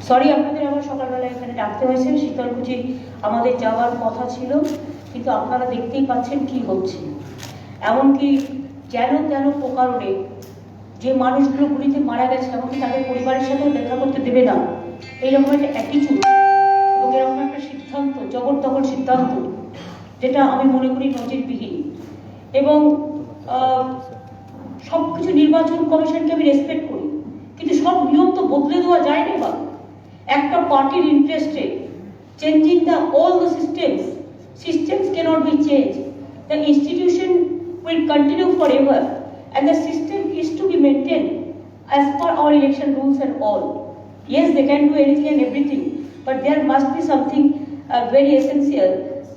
Sorry আপনাদের আবার সকালবেলা এখানে ডাকতে হয়েছে। শীতলকুচি আমাদের যাওয়ার কথা ছিল, কিন্তু আপনারা দেখতেই পাচ্ছেন কি হচ্ছে। এমনকি যেন তেন প্রকারণে যে মানুষগুলো গুলিতে মারা গেছে, এমনকি তাদের পরিবারের সাথেও দেখা করতে দেবে না, এইরকম একটা অ্যাটিচিউড এবং এরকম একটা সিদ্ধান্ত, জবরদখল সিদ্ধান্ত, যেটা আমি মনে করি নজিরবিহীন। এবং সব কিছু নির্বাচন কমিশনকে আমি রেসপেক্ট করি, কিন্তু সব নিয়ম তো বদলে দেওয়া যায় না। বা একটা পার্টির ইন্টারেস্টে changing the all the systems cannot be changed. The institution will continue forever and the system is to be maintained as per our election rules and all. Yes, they can do anything and everything, but there must be something very essential,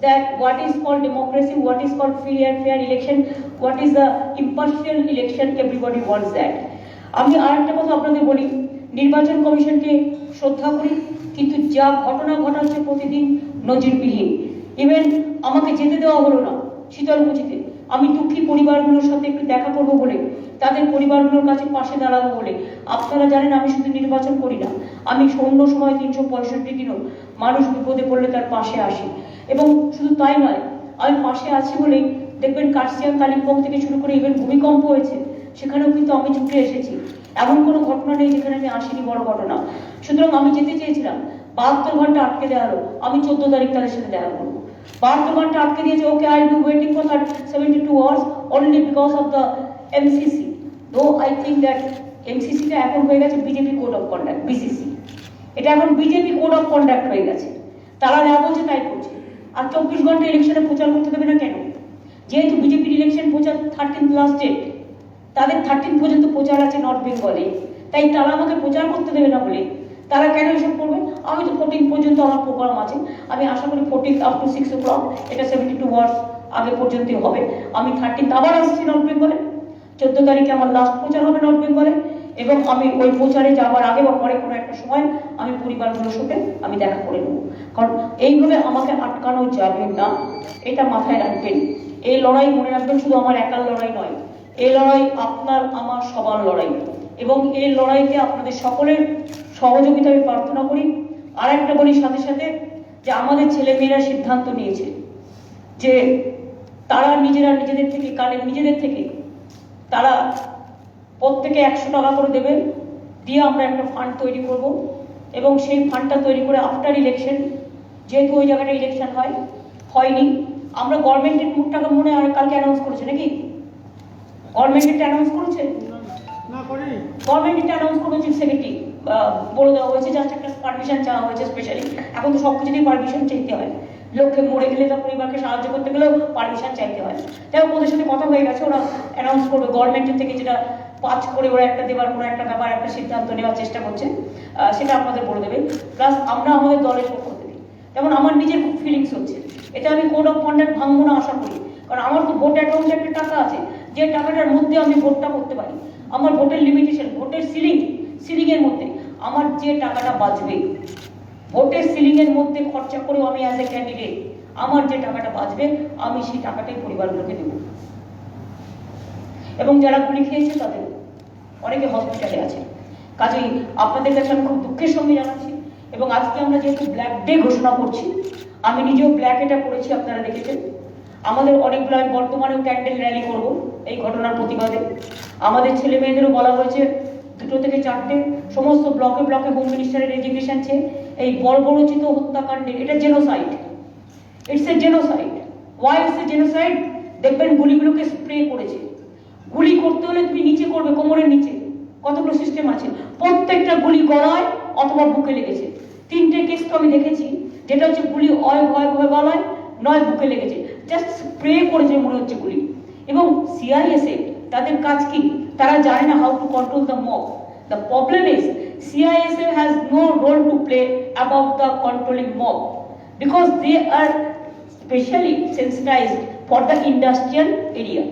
that what is called democracy, what is called free and fair election, what is the impartial election, everybody wants that. আমি আরেকটা কথা আপনাদের বলি, নির্বাচন কমিশনকে শ্রদ্ধা করি, কিন্তু যা ঘটনা ঘটাচ্ছে প্রতিদিন নজিরবিহীন। ইভেন আমাকে যেতে দেওয়া হলো না শীতলকুচিতে, আমি দুঃখী পরিবারগুলোর সাথে একটু দেখা করবো বলে, তাদের পরিবারগুলোর কাছে পাশে দাঁড়াবো বলে। আপনারা জানেন আমি শুধু নির্বাচন করি না, আমি অন্য সময় 365 দিনও মানুষ বিপদে পড়লে তার পাশে আসি। এবং শুধু তাই নয়, আমি পাশে আছি বলেই দেখবেন কার্শিয়াং, কালিম্পং থেকে শুরু করে ইভেন ভূমিকম্প হয়েছে, সেখানেও কিন্তু আমি ছুটে এসেছি। এমন কোনো ঘটনা নেই যেখানে আমি আসিনি, বড় ঘটনা। সুতরাং আমি যেতে চেয়েছিলাম, 72 ঘন্টা আটকে দেওয়া হলো। আমি 14 তারিখ তাদের সাথে দেখা করবো। 72 ঘন্টা আটকে দিয়েছে। Okay, I be waiting for 72 hours only because of the MCC. Though I think that MCC-টা এখন হয়ে গেছে BJP code of conduct, BCC। এটা এখন বিজেপি কোড অফ কন্ডাক্ট হয়ে গেছে। তারা যা বলছে তাই করছে। আর 24 ঘন্টা ইলেকশনে প্রচার করতে দেবে না কেন? যেহেতু বিজেপির ইলেকশন প্রচার 13th লাস্ট ডেট, তাদের 13th পর্যন্ত প্রচার আছে নর্থ বেঙ্গলে, তাই তারা আমাকে প্রচার করতে দেবে না বলে তারা কেন এসব করবে? আমি তো 14th পর্যন্ত আমার প্রোগ্রাম আছে, আমি আশা করি 14th up to 6 o'clock, এটা 72 hours আগে পর্যন্তই হবে। আমি 13th আবার আসছি নর্থ বেঙ্গলে, 14 তারিখে আমার লাস্ট প্রচার হবে নর্থ বেঙ্গলে, এবং আমি ওই প্রচারে যাওয়ার আগে বা পরে কোনো একটা সময় আমি পরিবারগুলোর সাথে আমি দেখা করে নেব। কারণ এইভাবে আমাকে আটকানো যাবে না, এটা মাথায় রাখবেন। এই লড়াই মনে রাখবেন শুধু আমার একার লড়াই নয়, এই লড়াই আপনার আমার সবার লড়াই, এবং এই লড়াইতে আপনাদের সকলের সহযোগিতা আমি প্রার্থনা করি। আর একটা বলি সাথে সাথে, যে আমাদের ছেলেমেয়েরা সিদ্ধান্ত নিয়েছে যে তারা নিজেদের থেকে তারা প্রত্যেকে 100 টাকা করে দেবেন, দিয়ে আমরা একটা ফান্ড তৈরি করব, এবং সেই ফান্ডটা তৈরি করে আফটার ইলেকশন, যেহেতু ওই জায়গাটা ইলেকশন হয়নি, আমরা গভর্নমেন্টের 2 টাকা মনে হয় কালকে অ্যানাউন্স করেছে নাকি? গভর্নমেন্ট অ্যানাউন্স করেছে, গভর্নমেন্ট অ্যানাউন্স করেছে, সেক্রেটারি বলে দেওয়া হয়েছে, জাস্ট একটা পারমিশন চাওয়া হয়েছে স্পেশালি। এখন তো সব কিছুতেই পারমিশন চাইতে হয়, লোককে মরে গেলে তার পরিবারকে সাহায্য করতে গেলেও পারমিশন চাইতে হয়। তাই ওদের সাথে কথা হয়ে গেছে, ওরা অ্যানাউন্স করবে গভর্নমেন্টের থেকে, যেটা 5 করে ওরা একটা দেবার কোনো একটা ব্যাপার, একটা সিদ্ধান্ত নেওয়ার চেষ্টা করছে, সেটা আপনাদের বলে দেবে। প্লাস আমরা আমাদের দলের পক্ষ থেকে, যেমন আমার নিজের খুব ফিলিংস হচ্ছে, এটা আমি কোড অফ কন্ডাক্ট ভাঙবো না আশা করি, কারণ আমার তো ভোট অ্যাকাউন্টে একটা টাকা আছে, যে টাকাটার মধ্যে আমি ভোটটা করতে পারি। আমার ভোটের লিমিটেশন, ভোটের সিলিংয়ের মধ্যে আমার যে টাকাটা বাঁচবে, ভোটের সিলিংয়ের মধ্যে খরচা করেও আমি অ্যাজ এ ক্যান্ডিডেট আমার যে টাকাটা বাঁচবে, আমি সেই টাকাটাই পরিবারগুলোকে দেব। এবং যারা গুলি খেয়েছে তাদের অনেকে হসপিটালে আছে। কাজেই আপনাদের কাছে আমি খুব দুঃখের সঙ্গে জানাচ্ছি। এবং আজকে আমরা যেহেতু ব্ল্যাক ডে ঘোষণা করছি, আমি নিজেও ব্ল্যাক এটা করেছি, আপনারা দেখেছেন। আমাদের অনেকগুলো, আমি বর্তমানেও ক্যান্ডেল র্যালি করব এই ঘটনার প্রতিবাদে। আমাদের ছেলে মেয়েদেরও বলা হয়েছে 2 থেকে 4টে সমস্ত ব্লকে ব্লকে হোম মিনিস্টারের রেজিগনেশন চেয়ে এই বর্বরচিত হত্যাকাণ্ডে, এটা genocide, it's a genocide. Why it's a genocide? দেখবেন গুলিগুলোকে স্প্রে করেছে। গুলি করতে হলে তুমি নিচে করবে, কোমরের নিচে কতগুলো সিস্টেম আছে, প্রত্যেকটা গুলি গলায় অথবা বুকে লেগেছে। 3টে কেস তো আমি দেখেছি, যেটা হচ্ছে গুলি ভয় গলায়, নয় বুকে লেগেছে, জাস্ট স্প্রে করেছে মনে হচ্ছে গুলি। এবং CISF তাদের কাজ কি? তারা জানে না how to control the mob. The problem is CISF has no role to play about the controlling mob, because they are specially sensitized for the industrial area.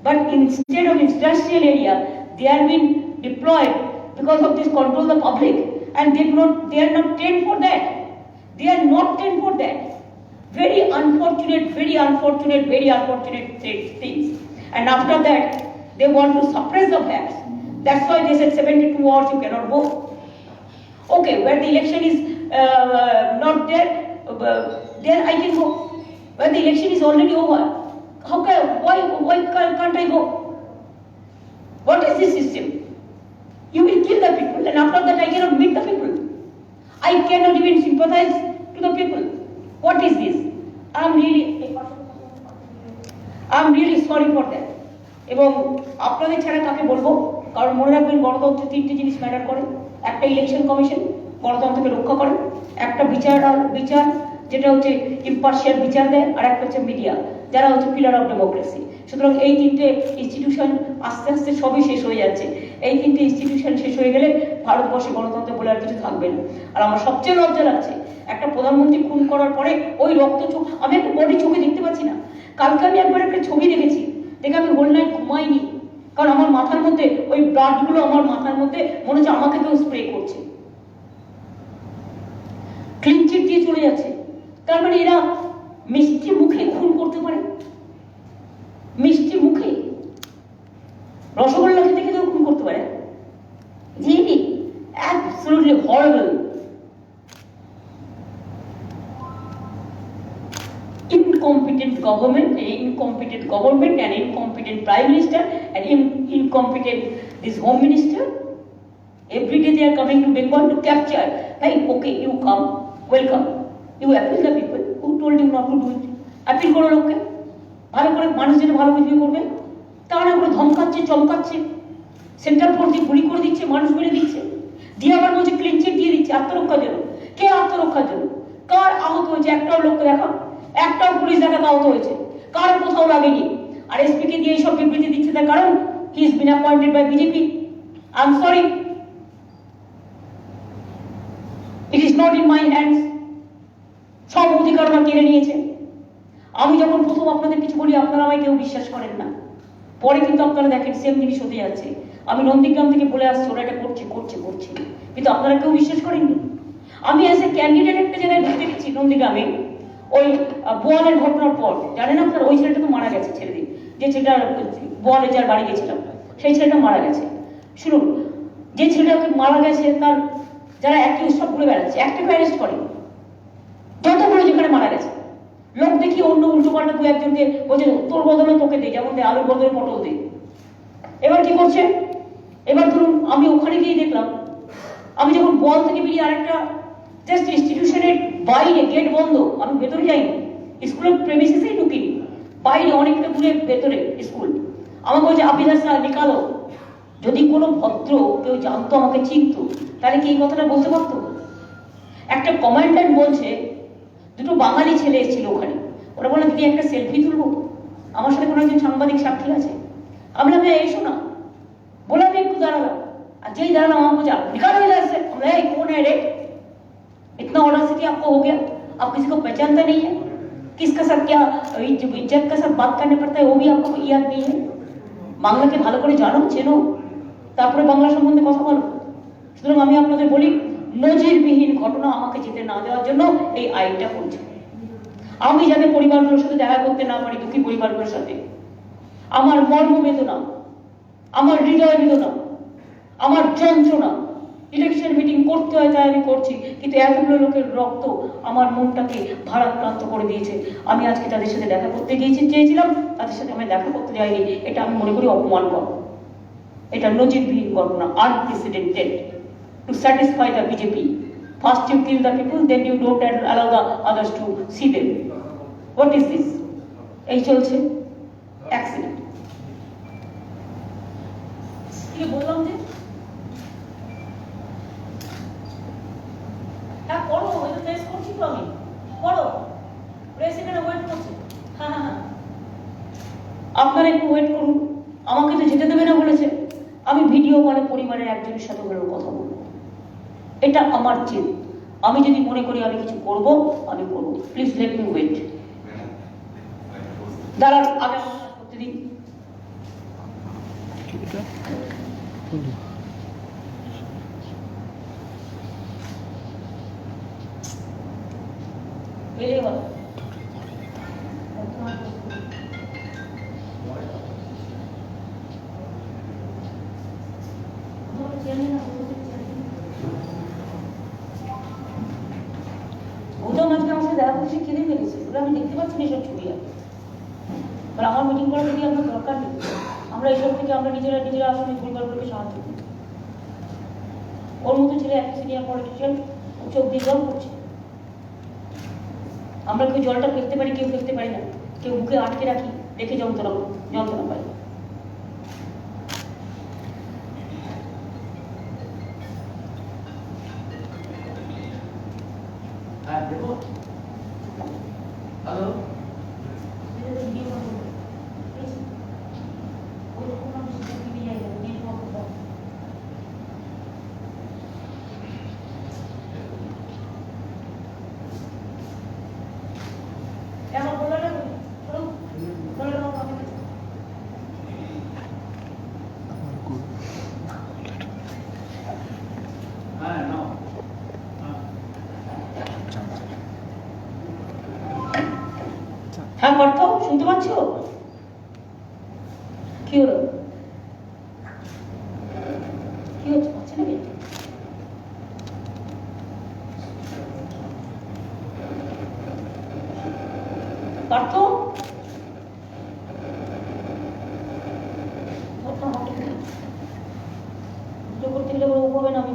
But instead of industrial area, they are being deployed because of this control the public, and they are not trained for that. They are not trained for that. Very unfortunate things. And after that, they want to suppress the facts. That's why they said 72 hours you cannot go. Okay, where the election is not there, there I can go. When the election is already over, why can't I go? What is this system? You will kill the people, and after that I cannot meet the people. I cannot even sympathize to the people. What is this? I'm really sorry for that. এবং আপনাদের ছাড়া কাকে বলবো, কারণ মনে রাখবেন গণতন্ত্রে তিনটি জিনিস ম্যাটার করে। একটা ইলেকশন কমিশন গণতন্ত্রকে রক্ষা করে, একটা বিচার যেটা হচ্ছে ইম্পার্শিয়াল বিচার দেয়, আর একটা হচ্ছে মিডিয়া যারা হচ্ছে পিলার অফ ডেমোক্রেসি। সুতরাং এই তিনটে ইনস্টিটিউশন আস্তে আস্তে সবই শেষ হয়ে যাচ্ছে। এই তিনটে ইনস্টিটিউশন শেষ হয়ে গেলে ভারতবর্ষে গণতন্ত্র বলে আর কিছু থাকবে না। আর আমার সবচেয়ে লজ্জা লাগছে, একটা প্রধানমন্ত্রী খুন করার পরে ওই রক্ত চোখ, আমি একটা বডি চোখে দেখতে পাচ্ছি না। কালকে আমি একবার একটা ছবি দেখেছি, দেখে আমি হোল নাইট ঘুমাইনি, কারণ আমার মাথার মধ্যে ওই ব্লাডগুলো আমার মাথার মধ্যে মনে হচ্ছে আমাকে কেউ স্প্রে করছে। ক্লিন চিট দিয়ে চলে যাচ্ছে। তার মানে এরা মিষ্টি মুখে খুন করতে পারে, মিষ্টি মুখে রসগোল্লা খেতে খেতেও খুন করতে পারে। Really absolutely horrible. Incompetent government and incompetent prime minister and incompetent this home minister. Every day they are coming to Bengal to capture. Like, okay, you come, welcome. You appeal the people. Who told you not to do it? Appeal করো লোককে, ভালো করে মানুষ যেটা ভালো বুঝবে করবে। তা না করে ধমকাচ্ছে, চমকাচ্ছে, সেন্টার ফোর্স দিয়ে গুলি করে দিচ্ছে, মানুষ মেরে দিচ্ছে, দিয়ে আবার বলছে ক্লিন চিট দিয়ে দিচ্ছে আত্মরক্ষার জন্য। কে আত্মরক্ষার জন্য? কার আহত হয়েছে একটাও লোককে দেখা? একটাও পুলিশ ডাকাত আহত হয়েছে? কার কোথাও লাগেনি? আর এসপি কে দিয়ে এইসব বিবৃতি দিচ্ছে, তার কারণ he is been appointed by BJP. I am sorry, it is not in my hands. সব অধিকার আমার কেড়ে নিয়েছে। আমি যখন প্রথম আপনাদের কিছু বলি আপনারা আমায় কেউ বিশ্বাস করেন না, পরে কিন্তু আপনারা দেখেন সেম জিনিস হতে যাচ্ছে। আমি নন্দীগ্রাম থেকে বলে আসছি ওরা এটা করছে করছে করছে, কিন্তু আপনারা কেউ বিশ্বাস করেননি। আমি অ্যাজ এ ক্যান্ডিডেট একটা জায়গায় ঢুকতে গেছি নন্দীগ্রামে, ওই বোয়ালের ঘটনার পর। জানেন আপনার ওই ছেলেটা তো মারা গেছে, ছেলেদিন যে ছেলেটা বোয়ালে যার বাড়ি গেছিলাম সেই ছেলেটা মারা গেছে। শুনুন, যে ছেলেটাকে মারা গেছে তার যারা অ্যাকিউজ সব ঘুরে বেড়াচ্ছে, একটাকে অ্যারেস্ট করে, যতগুলো যেখানে মারা গেছে লোক দেখি অন্য উল্টো পাল্টা দু একজনকে বলছে তোর বদলে তোকে দে, যেমন দেয় আলুর বদলে পটল দে। এবার কি করছে? এবার ধরুন আমি ওখানে গিয়ে দেখলাম, আমি যখন বল থেকে বেরিয়ে আরেকটা জাস্ট ইনস্টিটিউশনের বাইরে গেট বন্ধ, আমি ভেতরে যাইনি, স্কুলের প্রেমিসেসেই ঢুকিনি, বাইরে অনেকটা দূরে ভেতরে স্কুল। আমাকে বলছে আপিদাসরা নিকালো। যদি কোনো ভদ্র কেউ জানতো, আমাকে চিনতো, তাহলে কি এই কথাটা বলতে পারতো? একটা কমান্ড্যান্ট বলছে, দুটো বাঙালি ছেলে এসেছিল ওখানে, ওরা বলে দিদি একটা সেলফি তুলবো, আমার সাথে কোনো একজন সাংবাদিক সাক্ষী আছে। আমি বললাম এসো না, বলে আমি একটু দাঁড়ালাম, আর যেই দাঁড়ালাম আমার বলছে निकालो इधर से। हम बोले कौन है रे, इतना ऑडेसिटी आपको हो गया, आप किसी को पहचानता नहीं है, किसका साथ क्या इज्जत का साथ बात करने पड़ता है वो भी आपको याद नहीं है। বাংলাকে ভালো করে জানো, চেনো, তারপরে বাংলা সম্বন্ধে কথা বলো। সুতরাং আমি আপনাদের বলি, নজিরবিহীন ঘটনা আমাকে যেতে না দেওয়ার জন্য এই আইনটা করছে। আমি যাতে পরিবারগুলোর সাথে দেখা করতে না পারি, দুঃখী পরিবারগুলোর সাথে, আমার মর্ম বেদনা, আমার হৃদয় বেদনা, আমার যন্ত্রণা, ইলেকশন মিটিং করতে হয় তাই আমি করছি, কিন্তু এতগুলো লোকের রক্ত আমার মনটাকে ভারাক্রান্ত করে দিয়েছে। আমি আজকে তাদের সাথে দেখা করতে চেয়েছিলাম, তাদের সাথে আমি দেখা করতে যাইনি। এটা আমি মনে করি অপমান কর, এটা নজিরবিহীন ঘটনা, unprecedented. To satisfy the BJP, first you kill the people, then you don't allow the others to see them. What is this? এই চলছে অ্যাক্সিডেন্ট। কি বললাম যে হ্যাঁ করো, ওই তো প্রেস করছি তো আমি, করো, প্রেস এখানে ওয়েট করছে। হ্যাঁ হ্যাঁ হ্যাঁ, আপনারা একটু ওয়েট করুন, আমাকে তো যেতে দেবে না বলেছে। আমি ভিডিও কলে পরিবারের একজনের সাথে হলেও কথা বলবো, এটা আমার চিন্তা। আমি যদি মনে করি আমি কিছু করব, আমি করব। Please let me wait. দাঁড়ান, আগে করতে দিন। দেখা করছে কেঁদে ফেলেছে, বলে আমি দেখতে পাচ্ছি না এসব ছবি আর। বলে আমার মিটিং করা যদি আপনার দরকার নেই, আমরা এসব থেকে আমরা নিজেরা আসলে পরিবারগুলোকে সাহায্য করি। ওর মতো ছেলে একটা সিনিয়র পলিটিশিয়ান চোখ দিয়ে জল করছে। আমরা কেউ জলটা ফেলতে পারি, কেউ ফেলতে পারি না, কেউ বুকে আটকে রাখি, রেখে যন্ত্রণা পাই। হ্যালো, হ্যাঁ পার্থ, শুনতে পাচ্ছ? কি হলো? কি হচ্ছে? পাচ্ছে নাকি? পার্থ, করতে গেলে ও হবে না। আমি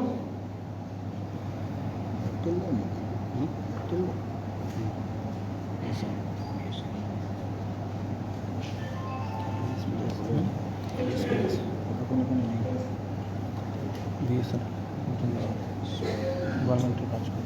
গভর্নমেন্টের কাজ করে।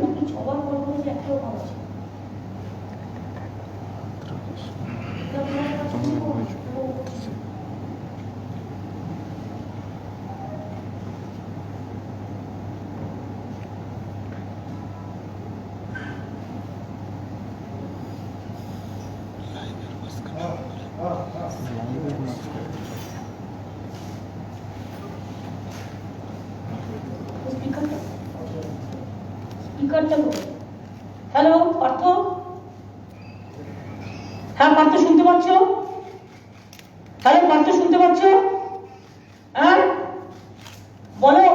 নাকি ছবার পর যে একটাও ভাব আছে। হ্যালো পার্থ, হ্যাঁ পার্থ শুনতে পাচ্ছ? হ্যালো পার্থ শুনতে পাচ্ছ? হ্যাঁ বলো।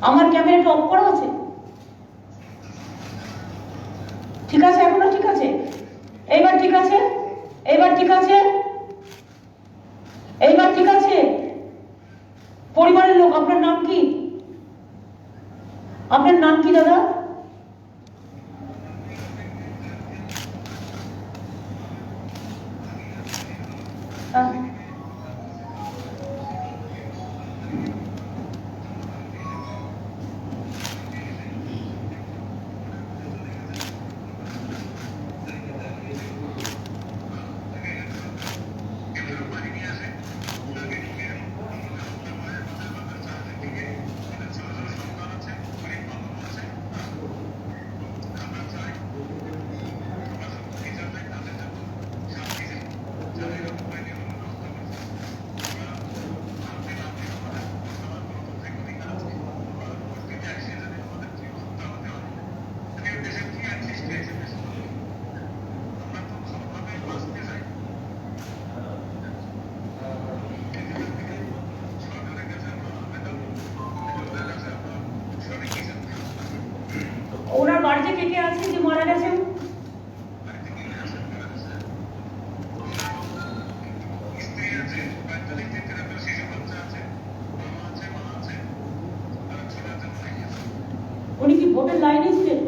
আমার ক্যামেরাটা অফ করা আছে? ঠিক আছে, এখনো ঠিক আছে? এইবার ঠিক আছে? এইবার ঠিক আছে? এইবার ঠিক আছে? পরিবারের লোক, আপনার নাম কি? আপনার নাম কি দাদা? ওনার বাড়িতে কে কে আছে যে মারা গেছেন? উনি কি ভোটের লাইনে ছিলেন?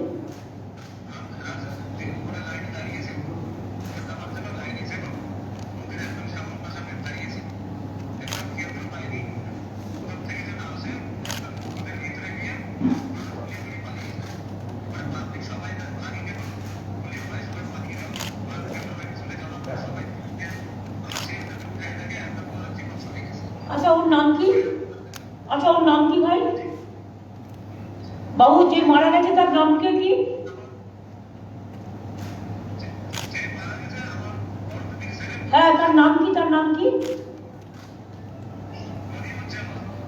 আচ্ছা ওর নাম কি? আচ্ছা ওর নাম কি ভাই? বাবু যে মারা গেছে তার নাম কি? হ্যাঁ, তার নাম কি? তার নাম কি?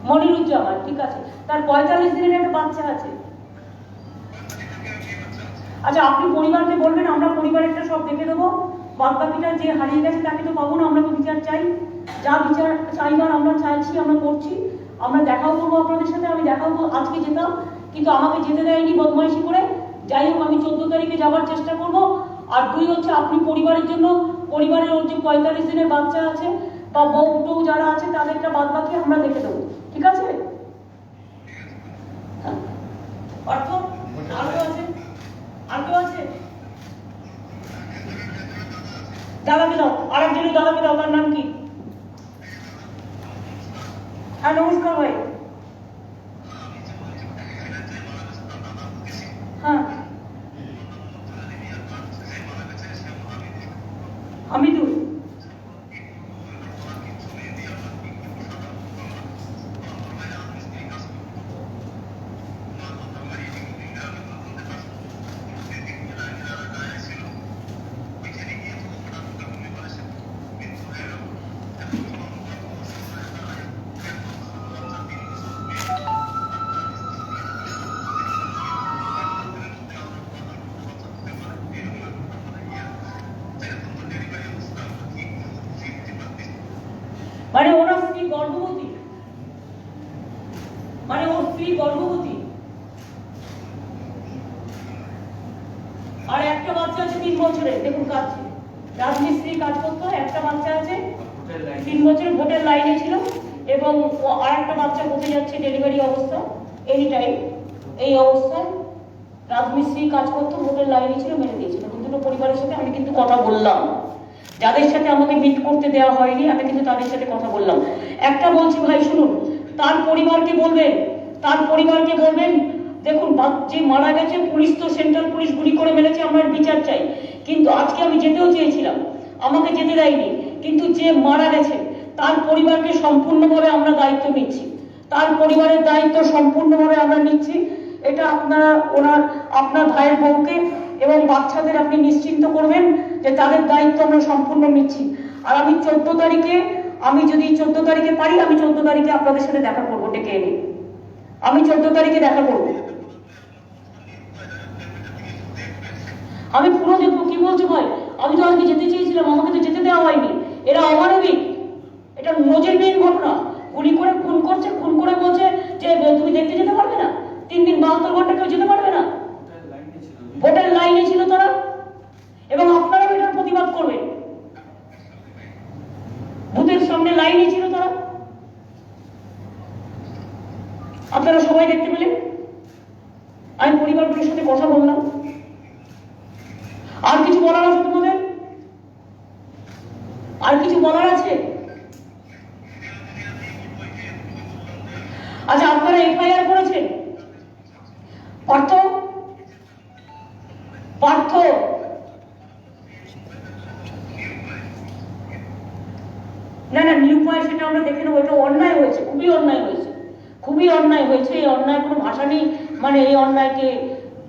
মনিরুজ্জামান, ঠিক আছে। তার 45 দিনের একটা বাচ্চা আছে। আচ্ছা, আপনি পরিবারকে বলবেন আমরা পরিবারেরটা সব দেখে দেবো, বাদ বাকিটা যে হারিয়ে গেছে তাকে তো পাবো না, আমরা তো বিচার চাই। যা বিচার চাইবার আমরা চাইছি, আমরা করছি। আমরা দেখাও করবো আপনাদের সাথে, আমি দেখাবো। আজকে যেতাম কিন্তু আমাকে যেতে দেয়নি বদমাইশি করে। যাই হোক, আমি 14 তারিখে যাবার চেষ্টা করব। আর 2 হচ্ছে আপনি পরিবারের জন্য, পরিবারের ওর যে 45 দিনের বাচ্চা আছে বা বউ টৌ যারা আছে তাদেরটা বাদ বাকি আমরা দেখে দেবো, ঠিক আছে? হ্যাঁ। অর্থ আর কেউ আছে? আর কেউ আছে? দাদাকে দাও, আরেকজনের দাদাকে দাও। তার নাম কি? হ্যাঁ, নমস্কার ভাই। হ্যাঁ, হামিদুল। মানে ওনার স্ত্রী গর্ভবতী, মানে ওর স্ত্রী গর্ভবতী, আর একটা বাচ্চা আছে 3 বছরের। দেখুন, কাছে রাজমিস্ত্রি কাজ করতো, একটা বাচ্চা আছে 3 বছরের, ভোটের লাইনে ছিল। এবং আর একটা বাচ্চা হতে যাচ্ছে ডেলিভারি অবস্থা, এনি টাইম। এই অবস্থায় রাজমিস্ত্রি কাজ করতো, ভোটের লাইনে ছিল, মেরে দিয়েছিল। দুটো পরিবারের সাথে আমি কিন্তু কথা বললাম, যাদের সাথে আমাকে মিট করতে দেওয়া হয়নি আমি কিন্তু তাদের সাথে কথা বললাম। একটা বলছি ভাই, শুনুন, তার পরিবারকে বলবেন, তার পরিবারকে বলবেন, দেখুন যে মারা গেছে, পুলিশ তো সেন্ট্রাল পুলিশ গুলি করে মেরেছে, আমরা বিচার চাই। কিন্তু আজকে আমি যেতেও চেয়েছিলাম, আমাকে যেতে দেয়নি। কিন্তু যে মারা গেছে তার পরিবারকে সম্পূর্ণভাবে আমরা দায়িত্ব নিচ্ছি, তার পরিবারের দায়িত্ব সম্পূর্ণভাবে আমরা নিচ্ছি। এটা আপনারা আপনার ভাইয়ের বউকে এবং বাচ্চাদের আপনি নিশ্চিন্ত করবেন যে তাদের দায়িত্ব আমরা সম্পূর্ণ নিচ্ছি। আর আমি 14 তারিখে, আমি যদি 14 তারিখে পারি, আমি 14 তারিখে আপনাদের সাথে দেখা করবো, ডেকে এনে আমি 14 তারিখে দেখা করবো। আমি পুরো দেখবো। কি বলছো ভাই? আমি তো আজকে যেতে চেয়েছিলাম, আমাকে তো যেতে দেওয়া হয়নি। এরা অমানবিক, এটা নজিরবিহীন ঘটনা। গুলি করে খুন করছে, খুন করে বলছে যে তুমি দেখতে যেতে পারবে না, 3 দিন 72 ঘন্টা কেউ যেতে পারবে না। ভোটের লাইনে ছিল তারা, এবং আপনারা এটার প্রতিবাদ করবেন। বুথের সামনে লাইনে ছিল তারা, আপনারা সবাই দেখতে পেলেন। আমি পরিবারগুলোর সাথে কথা বললাম। আর কিছু বলার আছে তোমাদের? আর কিছু বলার আছে? আচ্ছা, আপনারা এফআইআর করেছেন? পার্থ, পার্থ, না না, নিরুপায় সেটা আমরা দেখে নেবো। এটা অন্যায় হয়েছে, খুবই অন্যায় হয়েছে, খুবই অন্যায় হয়েছে। এই অন্যায় কোনো ভাষা নেই। মানে এই অন্যায়কে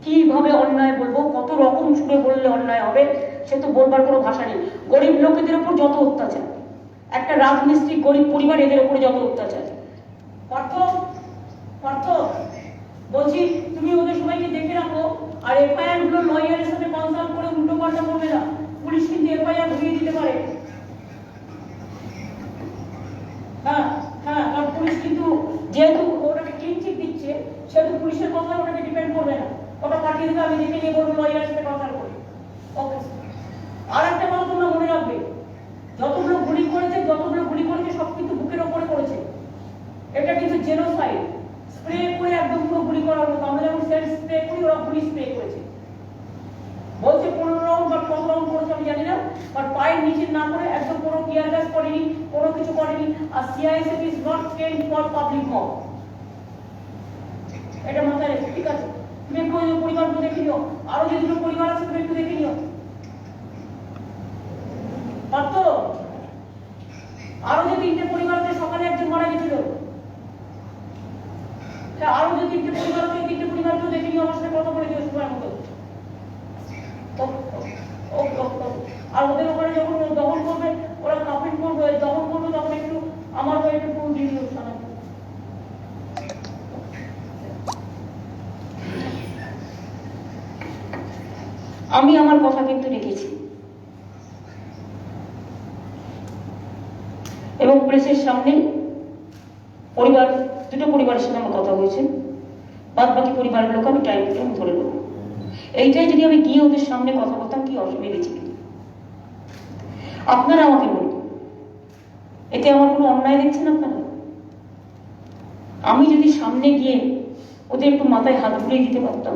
কিভাবে অন্যায় বলবো, কত রকম সুরে বললে অন্যায় হবে সে তো বলবার কোনো ভাষা নেই। গরিব লোকেদের উপর যত অত্যাচার, একটা রাজমিস্ত্রি গরিব পরিবার, এদের উপরে যত অত্যাচার। পার্থ, পার্থ, বলছি তুমি ওদের সবাইকে দেখে রাখো। আর এফআইআর গুলো লয়ারের সাথে কনসাল্ট করে উল্টো পাল্টা করবে না, পুলিশ কিন্তু এফআইআর ঘুরিয়ে দিতে পারে। হ্যাঁ হ্যাঁ, কারণ পুলিশ কিন্তু যেহেতু ওটাকে ক্লিন চিট দিচ্ছে, সেহেতু পুলিশের কথা ওটাকে ডিপেন্ড করবে না। ওটা পাঠিয়ে দেবে, আমি দেখে নিয়ে বলবো লয়ারের সাথে কনসাল্ট করি। ওকে। আর একটা কথা তোমরা মনে রাখবে, যতগুলো গুলি করেছে সব কিন্তু বুকের ওপরে করেছে। এটা কিন্তু জেনোসাইড, স্প্রে করে একদম পুরো গুলি করার মতো। আমরা যেমন সেল স্প্রে করি, ওরা গুলি স্প্রে করেছে। বলছে 15 রাউন্ড বা 10 রাউন্ড করেছে, আমি জানি না, বাট পায়ের নিচে না করে একদম কোনো টিয়ার গ্যাস করেনি, কোনো কিছু করেনি। আর CISF is not trained for public mob, এটা মাথায় রেখে, ঠিক আছে? তুমি একটু পরিবারকে দেখে নিও, আরো যে দুটো পরিবার আছে তুমি একটু দেখে নিও। পারতো আরো যে 3টে পরিবার আছে, সকালে একজন মারা গেছিল, আরো যে 3টে পরিবার আছে, 3টে পরিবারকেও দেখে নিও, আমার সাথে কথা বলে দিও সময় মতো। আর ওদের ওখানে যখন দখল করবে, ওরা আমি আমার কথা কিন্তু রেখেছি এবং প্রেসের সামনে দুটো পরিবারের সাথে আমার কথা হয়েছে, বাদ বাকি পরিবারের লোক আমি টাইম আমি ধরে নেবো। এইটাই যদি আমি গিয়ে ওদের সামনে কথা বলতাম কি অসুবিধা ছিল? আপনারা আমাকে বলুন, এতে আমার কোনো অন্যায় দেখছেন আপনারা? আমি যদি সামনে গিয়ে ওদের একটু মাথায় হাত বুলিয়ে দিতে পারতাম,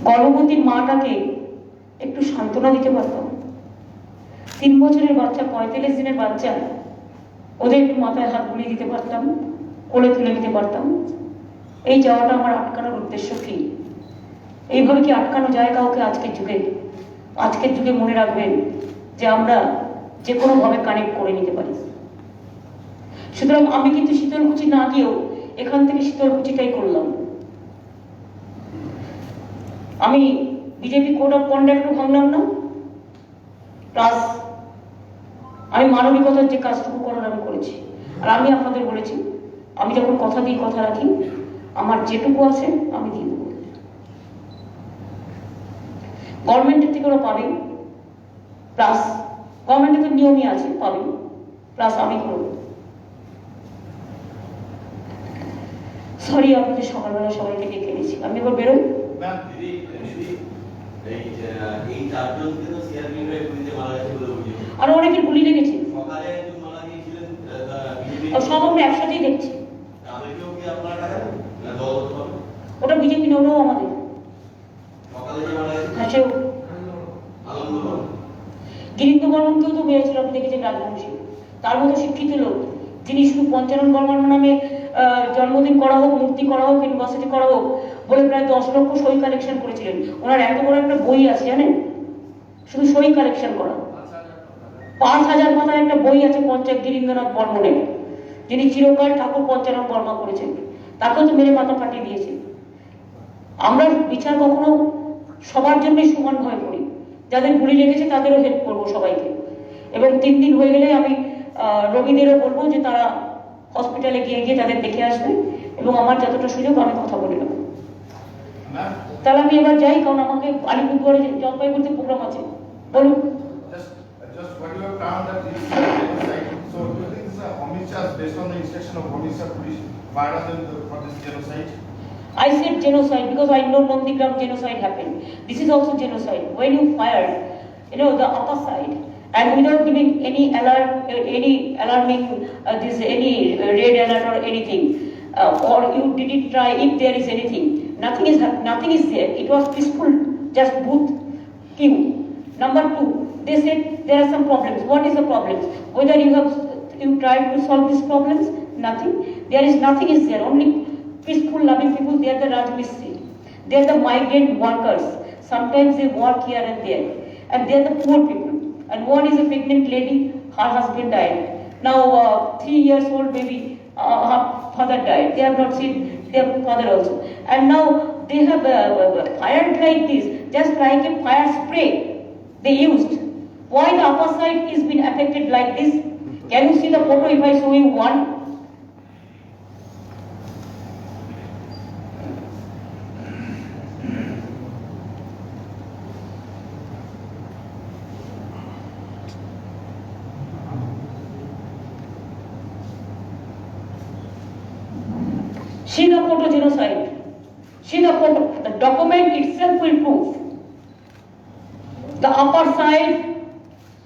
গর্ভবতী মাটাকে একটু সান্ত্বনা দিতে পারতাম, 3 বছরের বাচ্চা 45 দিনের বাচ্চা ওদের একটু মাথায় হাত বুলিয়ে দিতে পারতাম, কোলে তুলে দিতে পারতাম, এই যাওয়াটা আমার আটকানোর উদ্দেশ্য কি? এইভাবে কি আটকানো যায় কাউকে আজকের যুগে? আজকের যুগে মনে রাখবেন যে আমরা যে কোনো ভাবে কানেক্ট করে নিতে পারি। সুতরাং আমি কিন্তু শীতলকুচি না গিয়েও এখান থেকে শীতলকুচিটাই করলাম। আমি বিজেপি কোড অফ কন্ডাক্টও ভাঙলাম না, প্লাস আমি মানবিকতার যে কাজটুকু করার আমি করেছি। আর আমি আপনাদের বলেছি, আমি যখন কথা দিই কথা রাখি, আমার যেটুকু আছে আমি দিয়ে দেবো। গভর্নমেন্টের থেকে ওরা পাবে, প্লাস গভর্নমেন্টের তো নিয়মই আছে, পাবে, প্লাস আমি করব। সরি আপনাদের সকালবেলা সবাইকে ডেকে এনেছি, আমি এবার বেরোই। আরো অনেকের গুলি লেগেছে, সব আমরা একসাথেই দেখছি। ওটা বিজেপি নোটাও আমাদের। গিরিন্দ্র বর্মনকেও তো মেরেছিল, আপনি দেখেছেন রাজবংশী। তার মতো শিক্ষিত লোক যিনি শুধু পঞ্চানন বর্মন নামে জন্মদিন করা হোক, মূর্তি করা হোক, ইউনিভার্সিটি করা হোক বলে প্রায় 10 লক্ষ সই কালেকশন করেছিলেন। ওনার এত বড় একটা বই আছে জানেন, শুধু সই কালেকশন করা 5,000 পাতার একটা বই আছে পঞ্চায়েত গিরীন্দ্রনাথ বর্মনের, যিনি চিরকাল ঠাকুর পঞ্চানন বর্মা করেছেন। তাকেও তো মেরে মাথা ফাটিয়ে দিয়েছে। আমরা বিচার কখনো সবার জন্যই সমানভাবে করি, যাদের গুলি লেগেছে তাদেরও হেল্প করবো সবাইকে। এবং 3 দিন হয়ে গেলে আমি রোগীদেরও বলবো যে তারা হসপিটালে গিয়ে গিয়ে তাদের দেখে আসবে, এবং আমার যতটা সুযোগ আমি কথা বলে নেব। তাহলে আমি এবার যাই, কারণ আমাকে আলিপুরদুয়ারে জলপাইগুড়িতে প্রোগ্রাম আছে। বলুন। I said genocide because I know Nandigram genocide happened. This is also genocide. When you fired, the upper side, and without giving any alert, any alarming, any red alert or anything, or you didn't try if there is anything. Nothing is there. It was peaceful, just booth queue. Number 2, they said there are some problems. What is the problems? Whether you tried to solve these problems? Nothing. There is nothing is there. Only peaceful, loving people. They are the Rajmistri. They are the migrant workers. Sometimes they work here and there, and they are the poor people. And one is a pregnant lady. Her husband died. Now 3 years old baby. Her father died. They have not seen their father also. And now they have fired like this, just like a fire spray they used. Why the upper side is been affected like this? Can you see the photo if I show you one? See the photo, genocide. See the photo. The document itself will prove. The upper side,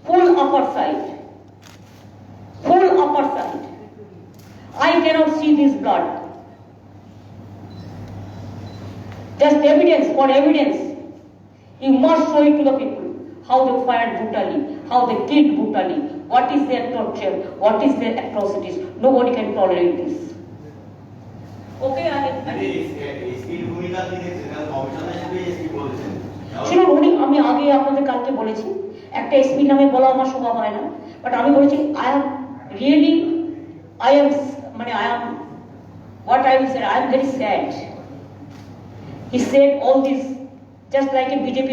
full upper side. Full upper side. I cannot see this blood. Just evidence, for evidence. You must show it to the people. How they fired brutally, how they killed brutally, what is their torture, what is their atrocities. Nobody can tolerate this. Okay, আমি আগে আপনাদের কালকে বলেছি, একটা SP নামে বলা আমার স্বভাব হয় না, বাট আমি বলেছি I am very sad. He said all this just like a BJP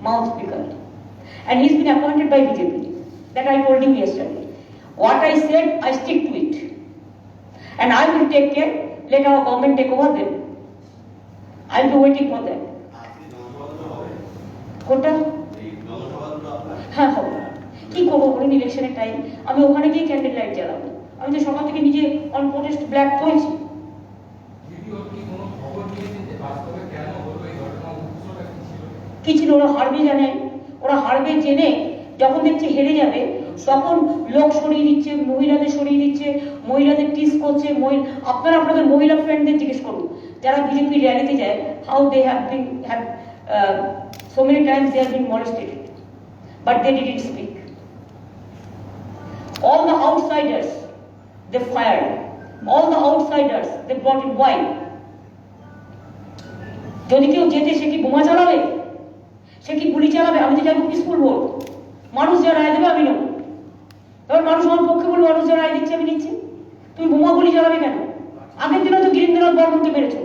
mouth speaker, and he's been appointed by BJP. That I told him yesterday. What I said, I stick to it, and I will take care. Let our government take over them. I'll be waiting for them. কোনটা? এই লোকসভাগুলো আপনার হ্যাঁ হবে। কি করবো বলুন, ইলেকশনের time আমি ওখানে গিয়ে ক্যান্ডেল লাইট জ্বালাবো? আমি তো সকাল থেকে নিজে অন প্রোটেস্ট ব্ল্যাক করেছি। কি ছিল, ওরা হারবে জানে, ওরা হারবে জেনে যখন দেখছে হেরে যাবে তখন লোক সরিয়ে দিচ্ছে, মহিলাদের সরিয়ে দিচ্ছে, মহিলাদের টিস করছে। আপনারা আপনাদের মহিলা ফ্রেন্ডদের জিজ্ঞেস করুন যারা বিজেপি র্যালিতে যায়, how they have so many times they have been molested but they didn't speak. All the outsiders they fired, all the outsiders they brought in. Why? যদি কেউ যেতে সে কি বোমা চালাবে, সে কি গুলি চালাবে? আমি তো চাইবো পিসফুল ভোট, মানুষ যা রায় দেবে আমি নেব। এবার মানুষ আমার পক্ষে বলবে, মানুষ যা রায় দিচ্ছে আমি নিচ্ছি, তুমি বোমা গুলি চালাবে কেন? আগের দিনে তো গিরিন্দ্রনাথ বর্মনকে মেরেছো,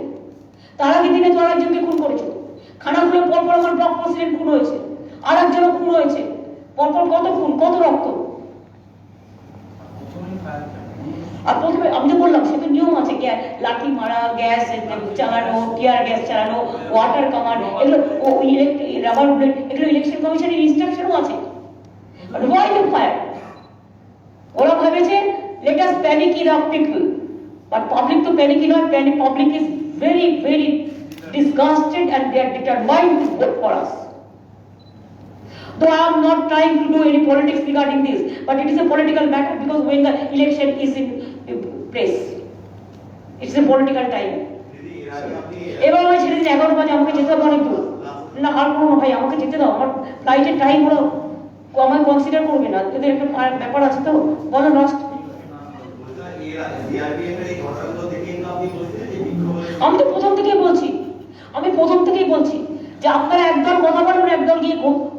তার আগের দিনে তো আরেকজনকে খুন করেছো, খানাগুলো পরপর আমার ব্লক প্রেসিডেন্ট খুন হয়েছে, আর একজনও খুন হয়েছে, পরপর কত খুন, কত রক্ত। আর প্রথমে আমি তো বললাম সে তো নিয়ম আছে, লাঠি মারা, গ্যাস চালানো, টিয়ার গ্যাস চালানো, ওয়াটার কামান, এগুলো রাবার বুলেট, এগুলো ইলেকশন কমিশনের ইনস্ট্রাকশনও আছে। Why the fire? ওরা ভেবেছে let us panic enough people, but public তো panic নয়, public is very very disgusted and they are determined to vote for us. Though I am not trying to do any politics regarding this, but it is a political matter because when the election is in place, it's a political time. এবার আমি ছেড়ে দিন, 11 বাজে আমাকে যেতে হবে অনেক দূর। না আর কোনো ভাই আমাকে যেতে দাও, আমার ফ্লাইটের টাইম হলো, আমায় কনসিডার করবে না, এদের একটা ব্যাপার আছে তো। বলো লাস্ট। আমি তো প্রথম থেকেই বলছি যে আপনারা একদল কথা বলেন, একদল গিয়ে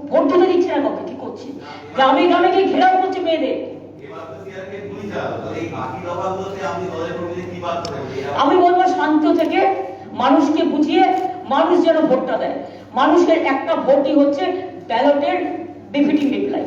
ভোট দিতে দিচ্ছে না, কাউকে কি করছে, গ্রামে গ্রামে গিয়ে ঘেরাও করছে মেয়েদের। আমি বলবো শান্ত থেকে মানুষকে বুঝিয়ে মানুষ যেন ভোটটা দেয়। মানুষের একটা ভোটই হচ্ছে ব্যালটের ডিফিটিং রিপ্লাই।